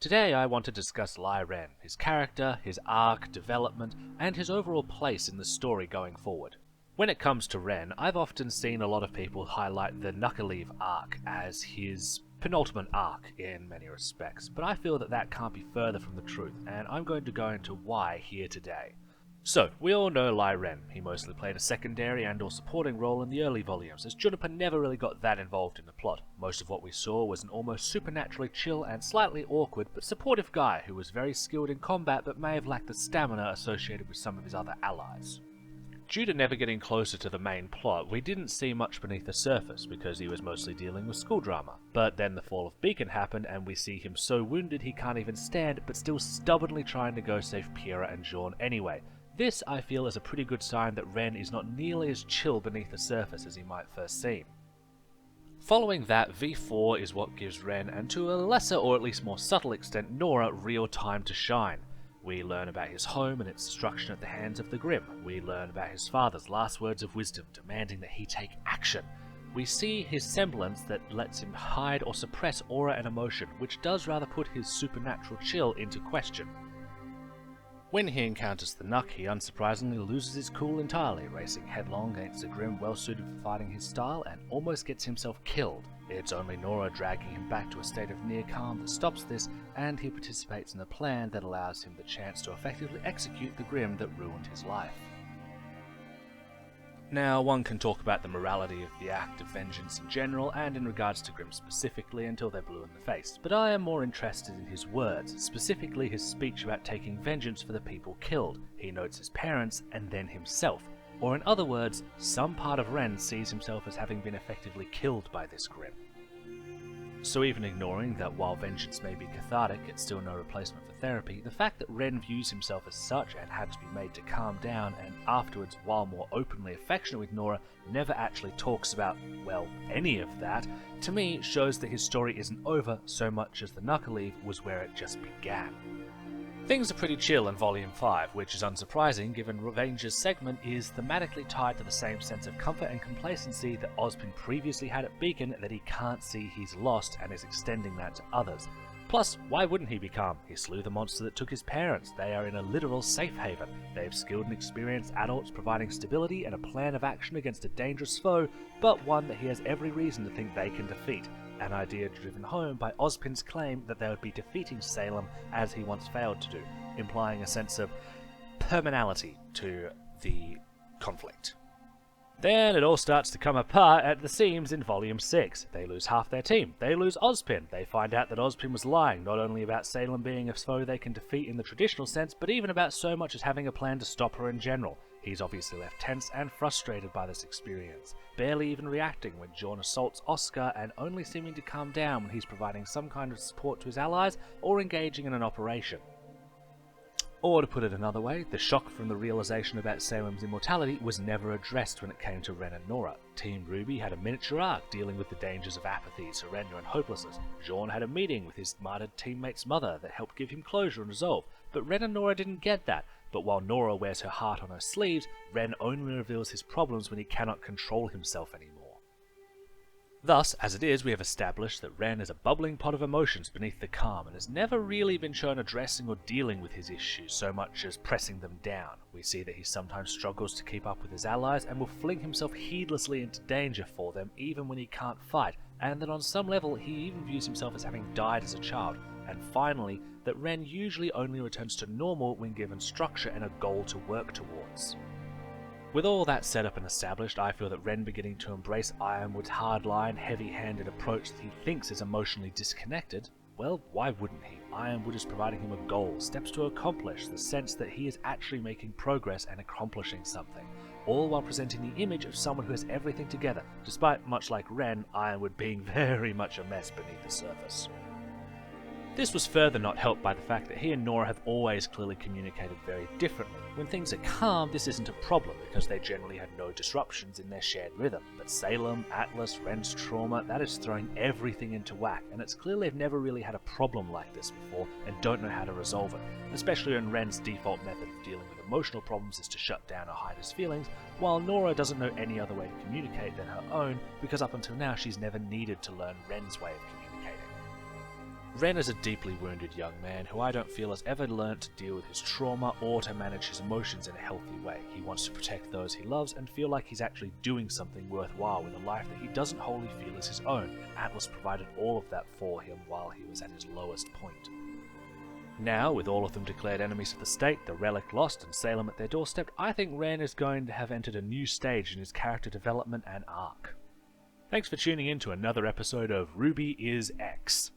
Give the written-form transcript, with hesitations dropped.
Today I want to discuss Lie Ren, his character, his arc, development, and his overall place in the story going forward. When it comes to Ren, I've often seen a lot of people highlight the Knuckleave arc as his penultimate arc in many respects, but I feel that that can't be further from the truth, and I'm going to go into why here today. So, we all know Lie Ren. He mostly played a secondary and or supporting role in the early volumes, as Juniper never really got that involved in the plot. Most of what we saw was an almost supernaturally chill and slightly awkward but supportive guy who was very skilled in combat but may have lacked the stamina associated with some of his other allies. Due to never getting closer to the main plot, we didn't see much beneath the surface because he was mostly dealing with school drama. But then the fall of Beacon happened and we see him so wounded he can't even stand but still stubbornly trying to go save Pyrrha and Jean anyway. This, I feel, is a pretty good sign that Ren is not nearly as chill beneath the surface as he might first seem. Following that, V4 is what gives Ren, and to a lesser or at least more subtle extent Nora, real time to shine. We learn about his home and its destruction at the hands of the Grim. We learn about his father's last words of wisdom, demanding that he take action. We see his semblance that lets him hide or suppress aura and emotion, which does rather put his supernatural chill into question. When he encounters the Knuck, he unsurprisingly loses his cool entirely, racing headlong against a Grim well suited for fighting his style and almost gets himself killed. It's only Nora dragging him back to a state of near calm that stops this, and he participates in a plan that allows him the chance to effectively execute the Grim that ruined his life. Now, one can talk about the morality of the act of vengeance in general, and in regards to Grim specifically, until they're blue in the face, but I am more interested in his words, specifically his speech about taking vengeance for the people killed. He notes his parents, and then himself. Or in other words, some part of Ren sees himself as having been effectively killed by this Grim. So even ignoring that while vengeance may be cathartic, it's still no replacement for therapy, the fact that Ren views himself as such and had to be made to calm down and afterwards, while more openly affectionate with Nora, never actually talks about, well, any of that, to me shows that his story isn't over so much as the Knuckleave was where it just began. Things are pretty chill in Volume 5, which is unsurprising given Revenger's segment is thematically tied to the same sense of comfort and complacency that Ozpin previously had at Beacon that he can't see he's lost and is extending that to others. Plus, why wouldn't he be calm? He slew the monster that took his parents. They are in a literal safe haven. They have skilled and experienced adults providing stability and a plan of action against a dangerous foe, but one that he has every reason to think they can defeat. An idea driven home by Ozpin's claim that they would be defeating Salem as he once failed to do, implying a sense of permanality to the conflict. Then it all starts to come apart at the seams in Volume 6. They lose half their team. They lose Ozpin. They find out that Ozpin was lying, not only about Salem being a foe they can defeat in the traditional sense, but even about so much as having a plan to stop her in general. He's obviously left tense and frustrated by this experience, barely even reacting when Jean assaults Oscar and only seeming to calm down when he's providing some kind of support to his allies or engaging in an operation. Or to put it another way, the shock from the realization about Salem's immortality was never addressed when it came to Ren and Nora. Team RWBY had a miniature arc dealing with the dangers of apathy, surrender and hopelessness. Jean had a meeting with his martyred teammate's mother that helped give him closure and resolve, but Ren and Nora didn't get that. But while Nora wears her heart on her sleeves, Ren only reveals his problems when he cannot control himself anymore. Thus, as it is, we have established that Ren is a bubbling pot of emotions beneath the calm and has never really been shown addressing or dealing with his issues so much as pressing them down. We see that he sometimes struggles to keep up with his allies and will fling himself heedlessly into danger for them even when he can't fight, and that on some level he even views himself as having died as a child. And finally, that Ren usually only returns to normal when given structure and a goal to work towards. With all that set up and established, I feel that Ren beginning to embrace Ironwood's hardline, heavy-handed approach that he thinks is emotionally disconnected, well, why wouldn't he? Ironwood is providing him a goal, steps to accomplish, the sense that he is actually making progress and accomplishing something, all while presenting the image of someone who has everything together, despite, much like Ren, Ironwood being very much a mess beneath the surface. This was further not helped by the fact that he and Nora have always clearly communicated very differently. When things are calm, this isn't a problem because they generally have no disruptions in their shared rhythm. But Salem, Atlas, Ren's trauma, that is throwing everything into whack, and it's clear they've never really had a problem like this before and don't know how to resolve it, especially when Ren's default method of dealing with emotional problems is to shut down or hide his feelings, while Nora doesn't know any other way to communicate than her own because up until now she's never needed to learn Ren's way of communicating. Ren is a deeply wounded young man who I don't feel has ever learnt to deal with his trauma or to manage his emotions in a healthy way. He wants to protect those he loves and feel like he's actually doing something worthwhile with a life that he doesn't wholly feel is his own, and Atlas provided all of that for him while he was at his lowest point. Now, with all of them declared enemies of the state, the Relic lost and Salem at their doorstep, I think Ren is going to have entered a new stage in his character development and arc. Thanks for tuning in to another episode of RWBY is X.